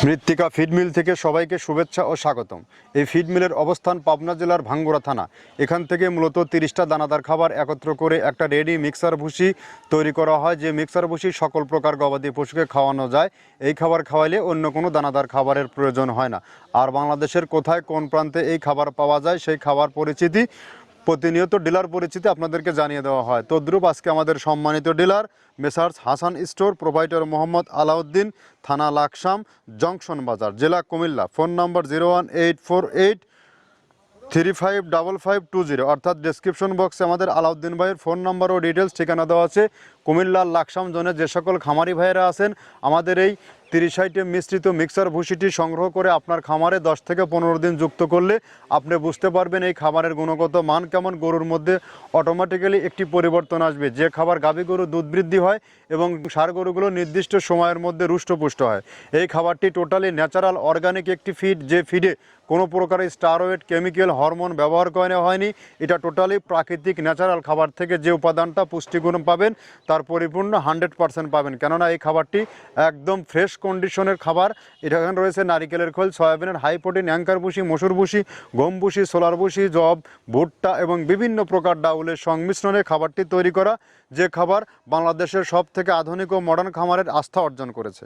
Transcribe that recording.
মৃত্তিকা feed mill থেকে সবাইকে শুভেচ্ছা ও স্বাগতম। এই ফিড মিলের অবস্থান পাবনা জেলার ভাঙ্গুড়া থানা। এখান থেকে মূলত 30টা দানাদার খাবার একত্র করে একটা রেডি মিক্সার ভুসি তৈরি করা হয়, যে মিক্সার ভুসি সকল প্রকার গবাদি পশুকে খাওয়ানো যায়। এই খাবার খাওয়াইলে অন্য কোনো দানাদার খাবারের প্রয়োজন হয় না। আর বাংলাদেশের কোথায় কোন প্রান্তে এই খাবার পাওয়া যায় সেই খাবার পরিচিতি প্রতিনিয়ত ডিলার পরিচিতি আপনাদেরকে জানিয়ে দেওয়া হয়। তদ্রূপ আজকে আমাদের সম্মানিত dealer messrs Hasan store, provider Mohammad Alauddin, থানা লাকসাম, জংশন বাজার, জেলা কুমিল্লা। ফোন নম্বর 01848355520, অর্থাৎ ডেসক্রিপশন বক্সে আমাদের আলাউদ্দিন ভাইয়ের ফোন নাম্বার ও ডিটেলস ঠিকানা দেওয়া আছে। কুমিল্লার লাকসাম জোনে যে সকল খামারি ভাইয়েরা আছেন, আমাদের এই 30 আইটেম মিশ্রিত মিক্সার ভুসিটি সংগ্রহ করে আপনার খামারে 10 থেকে 15 দিন যুক্ত করলে আপনি বুঝতে পারবেন এই খাবারের গুণগত মান কেমন। গরুর মধ্যে অটোমেটিক্যালি একটি পরিবর্তন আসবে। যে খাবার গাভী গরু দুধ বৃদ্ধি হয় এবং ষাঁড় গরুগুলো নির্দিষ্ট সময়ের মধ্যে রুষ্টপুষ্ট হয়। এই খাবারটি টোটালি ন্যাচারাল অর্গানিক একটি ফিড, যে ফিডে কোনো প্রকারের স্টারয়েড, কেমিক্যাল, হরমোন ব্যবহার করা হয়নি। এটা টোটালি প্রাকৃতিক ন্যাচারাল খাবার থেকে যে উপাদানটা পুষ্টিগুণ পাবেন তার পরিপূর্ণ 100% পাবেন, কেননা এই খাবারটি একদম ফ্রেশ কন্ডিশনের খাবার। এখানে রয়েছে নারিকেলের খোল, সয়াবিনের হাই প্রোটিন, অ্যাঙ্কার ভুসি, মসুর ভুসি, গম ভুসি, সোলার ভুসি, জব, ভুট্টা এবং বিভিন্ন প্রকার ডাউলের সংমিশ্রণে খাবারটি তৈরি করা, যে খাবার বাংলাদেশের সব থেকে আধুনিক ও মডার্ন খামারের আস্থা অর্জন করেছে।